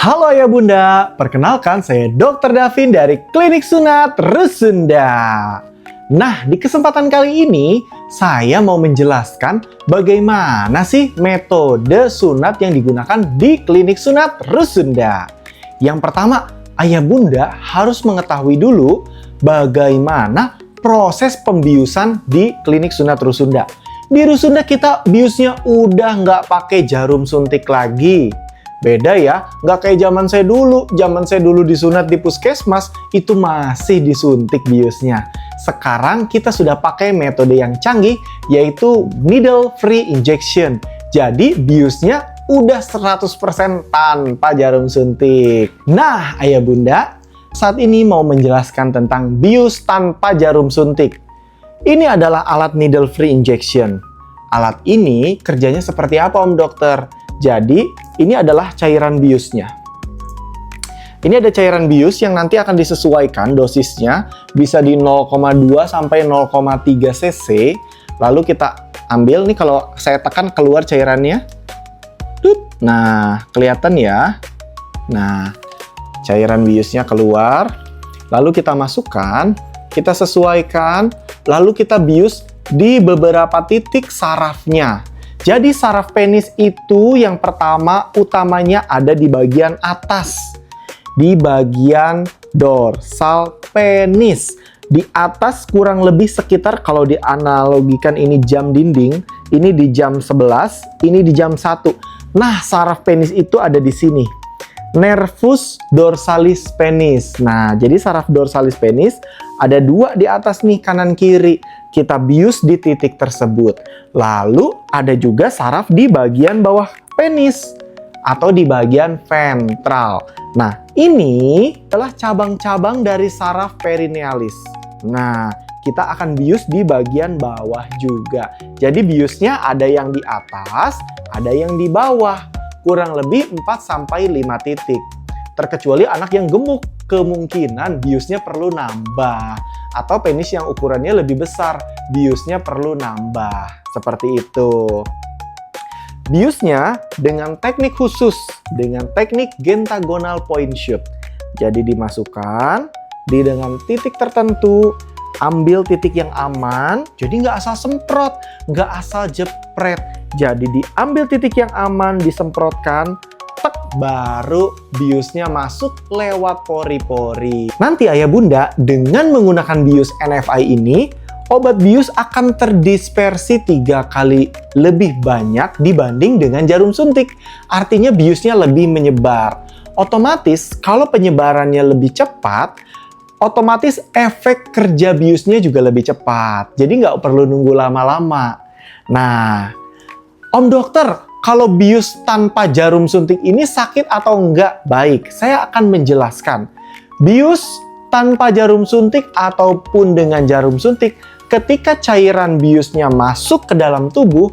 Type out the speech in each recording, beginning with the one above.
Halo ya Bunda, perkenalkan saya Dr. Davin dari Klinik Sunat Rusunda. Nah, di kesempatan kali ini saya mau menjelaskan bagaimana sih metode sunat yang digunakan di Klinik Sunat Rusunda. Yang pertama, ayah Bunda harus mengetahui dulu bagaimana proses pembiusan di Klinik Sunat Rusunda. Di Rusunda kita biusnya udah nggak pakai jarum suntik lagi. Beda ya, nggak kayak zaman saya dulu. Zaman saya dulu disunat di puskesmas, itu masih disuntik biusnya. Sekarang kita sudah pakai metode yang canggih, yaitu needle free injection. Jadi biusnya udah 100% tanpa jarum suntik. Nah, ayah bunda, saat ini mau menjelaskan tentang bius tanpa jarum suntik. Ini adalah alat needle free injection. Alat ini kerjanya seperti apa Om Dokter? Jadi, ini adalah cairan biusnya. Ini ada cairan bius yang nanti akan disesuaikan dosisnya, bisa di 0,2 sampai 0,3 cc. Lalu kita ambil nih, kalau saya tekan keluar cairannya. Nah, kelihatan ya. Nah, cairan biusnya keluar. Lalu kita masukkan, kita sesuaikan, lalu kita bius di beberapa titik sarafnya. Jadi saraf penis itu yang pertama utamanya ada di bagian atas. Di bagian dorsal penis. Di atas kurang lebih sekitar, kalau dianalogikan ini jam dinding, ini di jam 11, ini di jam 1. Nah, saraf penis itu ada di sini. Nervus dorsalis penis. Nah, jadi saraf dorsalis penis ada dua di atas nih, kanan kiri. Kita bius di titik tersebut. Lalu ada juga saraf di bagian bawah penis atau di bagian ventral. Nah, ini adalah cabang-cabang dari saraf perinealis. Nah, kita akan bius di bagian bawah juga. Jadi biusnya ada yang di atas, ada yang di bawah. Kurang lebih 4-5 titik. Terkecuali anak yang gemuk, kemungkinan biusnya perlu nambah. Atau penis yang ukurannya lebih besar, biusnya perlu nambah. Seperti itu. Biusnya dengan teknik khusus, dengan teknik gentagonal point shoot. Jadi dimasukkan dengan titik tertentu, ambil titik yang aman. Jadi nggak asal semprot, nggak asal jepret. Jadi diambil titik yang aman, disemprotkan, baru biusnya masuk lewat pori-pori. Nanti ayah bunda dengan menggunakan bius NFI ini, obat bius akan terdispersi 3 kali lebih banyak dibanding dengan jarum suntik. Artinya biusnya lebih menyebar. Otomatis kalau penyebarannya lebih cepat, otomatis efek kerja biusnya juga lebih cepat. Jadi nggak perlu nunggu lama-lama. Nah, Om Dokter, kalau bius tanpa jarum suntik ini sakit atau enggak? Baik, saya akan menjelaskan. Bius tanpa jarum suntik ataupun dengan jarum suntik, ketika cairan biusnya masuk ke dalam tubuh,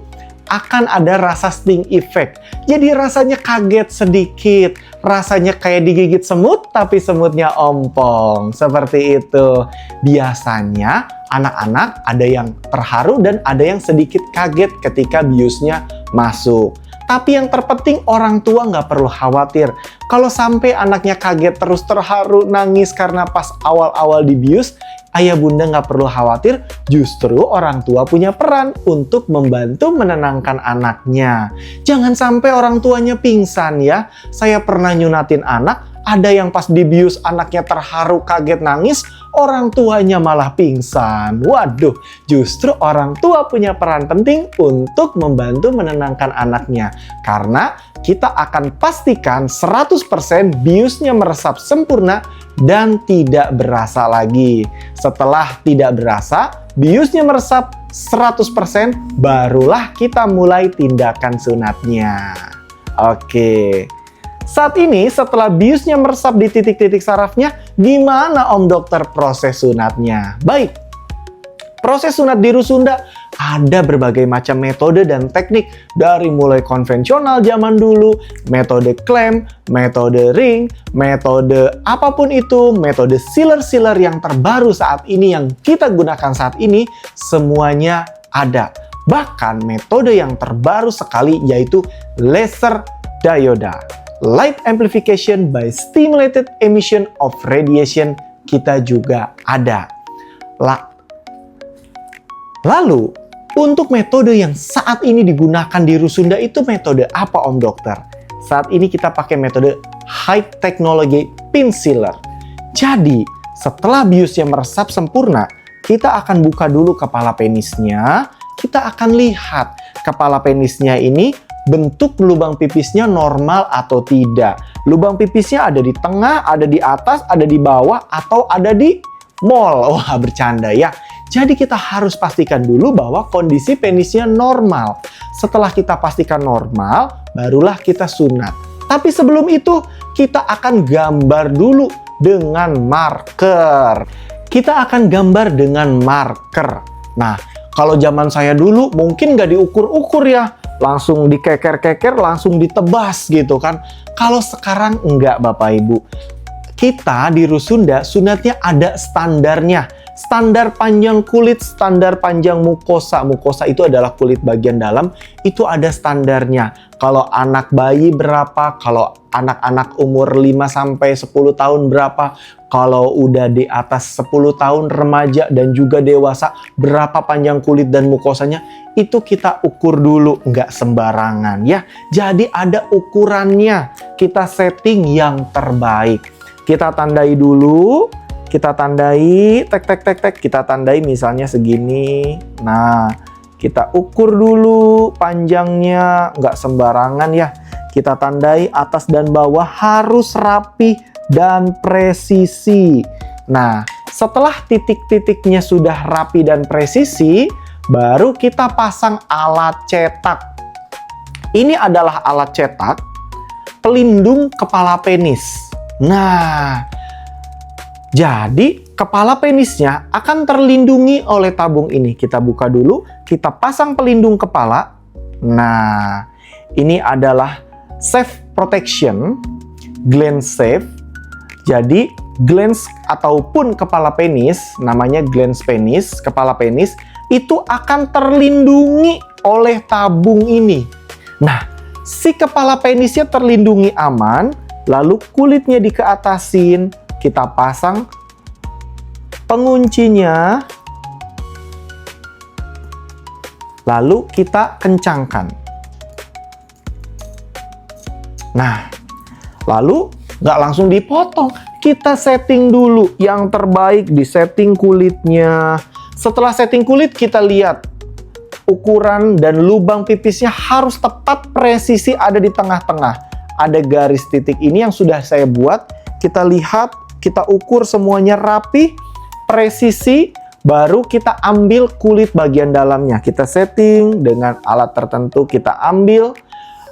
akan ada rasa sting effect. Jadi rasanya kaget sedikit, rasanya kayak digigit semut, tapi semutnya ompong. Seperti itu. Biasanya anak-anak ada yang terharu dan ada yang sedikit kaget ketika biusnya masuk. Tapi yang terpenting orang tua nggak perlu khawatir. Kalau sampai anaknya kaget terus terharu nangis karena pas awal-awal dibius, ayah bunda nggak perlu khawatir. Justru orang tua punya peran untuk membantu menenangkan anaknya. Jangan sampai orang tuanya pingsan ya. Saya pernah nyunatin anak, ada yang pas dibius anaknya terharu kaget nangis, orang tuanya malah pingsan. Waduh, justru orang tua punya peran penting untuk membantu menenangkan anaknya. Karena kita akan pastikan 100% biusnya meresap sempurna dan tidak berasa lagi. Setelah tidak berasa, biusnya meresap 100%, barulah kita mulai tindakan sunatnya. Oke. Saat ini setelah biusnya meresap di titik-titik sarafnya, gimana Om Dokter proses sunatnya? Baik, proses sunat di Rusunda ada berbagai macam metode dan teknik, dari mulai konvensional zaman dulu, metode klem, metode ring, metode apapun itu, metode sealer-sealer yang terbaru saat ini yang kita gunakan saat ini, semuanya ada. Bahkan metode yang terbaru sekali yaitu laser dioda. light amplification by stimulated emission of radiation kita juga ada. Lalu, untuk metode yang saat ini digunakan di Rusunda itu metode apa Om Dokter? Saat ini kita pakai metode high technology pin sealer. Jadi, setelah biusnya meresap sempurna, kita akan buka dulu kepala penisnya. Kita akan lihat kepala penisnya ini bentuk lubang pipisnya normal atau tidak. Lubang pipisnya ada di tengah, ada di atas, ada di bawah, atau ada di mall. Wah, bercanda ya. Jadi kita harus pastikan dulu bahwa kondisi penisnya normal. Setelah kita pastikan normal, barulah kita sunat. Tapi sebelum itu, kita akan gambar dulu dengan marker. Kita akan gambar dengan marker. Nah, kalau zaman saya dulu mungkin nggak diukur-ukur ya. Langsung dikeker-keker, langsung ditebas gitu kan. Kalau sekarang enggak Bapak Ibu. Kita di Rusunda sunatnya ada standarnya. Standar panjang kulit, standar panjang mukosa. Mukosa itu adalah kulit bagian dalam, itu ada standarnya. Kalau anak bayi berapa, kalau anak-anak umur 5-10 tahun berapa, kalau udah di atas 10 tahun remaja dan juga dewasa, berapa panjang kulit dan mukosanya, itu kita ukur dulu, nggak sembarangan ya. Jadi ada ukurannya, kita setting yang terbaik. Kita tandai dulu. Kita tandai, kita tandai misalnya segini. Nah, kita ukur dulu panjangnya, nggak sembarangan ya. Kita tandai atas dan bawah harus rapi dan presisi. Nah, setelah titik-titiknya sudah rapi dan presisi, baru kita pasang alat cetak. Ini adalah alat cetak pelindung kepala penis. Nah, jadi, kepala penisnya akan terlindungi oleh tabung ini. Kita buka dulu, kita pasang pelindung kepala. Nah, ini adalah safe protection, gland safe. Jadi, glans ataupun kepala penis, namanya glans penis, kepala penis, itu akan terlindungi oleh tabung ini. Nah, si kepala penisnya terlindungi aman, lalu kulitnya dikeatasin. Kita pasang penguncinya, lalu kita kencangkan. Nah, lalu nggak langsung dipotong. Kita setting dulu yang terbaik, di setting kulitnya. Setelah setting kulit, kita lihat ukuran dan lubang pipisnya harus tepat presisi ada di tengah-tengah. Ada garis titik ini yang sudah saya buat. Kita lihat. Kita ukur semuanya rapi, presisi, baru kita ambil kulit bagian dalamnya. Kita setting dengan alat tertentu, kita ambil.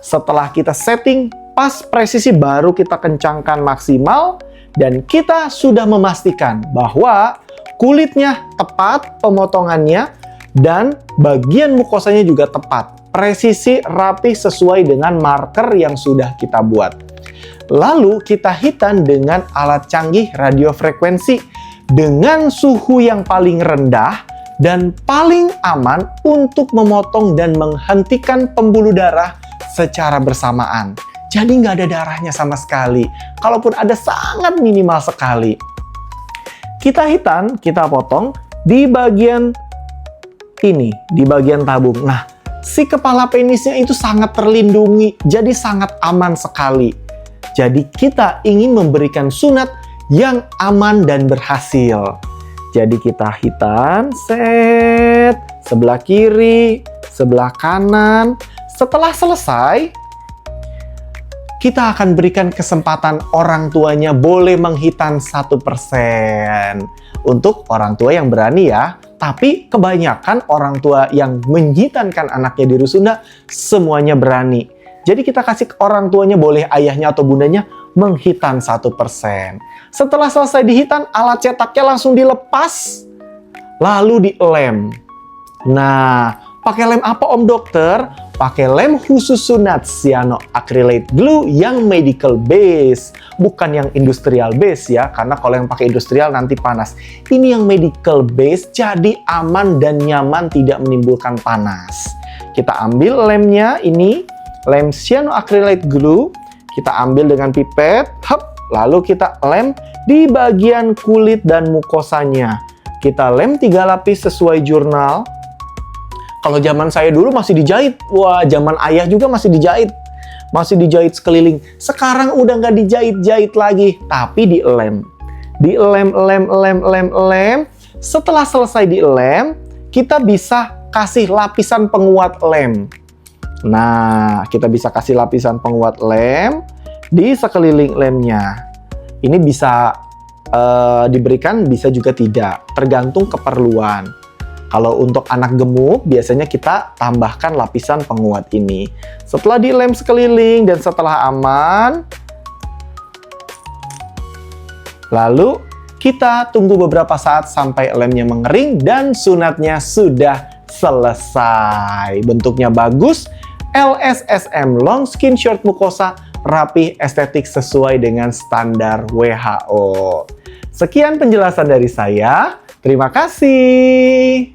Setelah kita setting pas presisi, baru kita kencangkan maksimal. Dan kita sudah memastikan bahwa kulitnya tepat pemotongannya dan bagian mukosanya juga tepat. Presisi, rapi, sesuai dengan marker yang sudah kita buat. Lalu kita hitan dengan alat canggih radiofrekuensi dengan suhu yang paling rendah dan paling aman untuk memotong dan menghentikan pembuluh darah secara bersamaan. Jadi nggak ada darahnya sama sekali. Kalaupun ada sangat minimal sekali. Kita hitan, kita potong di bagian ini, di bagian tabung. Nah, si kepala penisnya itu sangat terlindungi, jadi sangat aman sekali. Jadi kita ingin memberikan sunat yang aman dan berhasil. Jadi kita hitan, set, sebelah kiri, sebelah kanan. Setelah selesai, kita akan berikan kesempatan orang tuanya boleh menghitan 1%. Untuk orang tua yang berani ya. Tapi kebanyakan orang tua yang menghitankan anaknya di Rusunda, semuanya berani. Jadi kita kasih ke orang tuanya, boleh ayahnya atau bundanya menghitan 1%. Setelah selesai dihitan, alat cetaknya langsung dilepas, lalu dilem. Nah, pakai lem apa Om Dokter? Pakai lem khusus sunat cyanoacrylate glue yang medical base. Bukan yang industrial base ya, karena kalau yang pakai industrial nanti panas. Ini yang medical base, jadi aman dan nyaman, tidak menimbulkan panas. Kita ambil lemnya ini, lem cyanoacrylate glue, Kita ambil dengan pipet, lalu kita lem di bagian kulit dan mukosanya. Kita lem 3 lapis sesuai jurnal. Kalau zaman saya dulu masih dijahit. Wah, zaman ayah juga masih dijahit. Masih dijahit sekeliling. Sekarang udah nggak dijahit-jahit lagi, tapi dilem. Dilem, lem. Setelah selesai dilem, kita bisa kasih lapisan penguat lem. Nah, kita bisa kasih lapisan penguat lem di sekeliling lemnya. Ini bisa diberikan, bisa juga tidak. Tergantung keperluan. Kalau untuk anak gemuk, biasanya kita tambahkan lapisan penguat ini. Setelah dilem sekeliling dan setelah aman, lalu kita tunggu beberapa saat sampai lemnya mengering dan sunatnya sudah selesai. Bentuknya bagus, LSSM Long Skin Short Mucosa, rapih, estetik sesuai dengan standar WHO. Sekian penjelasan dari saya. Terima kasih.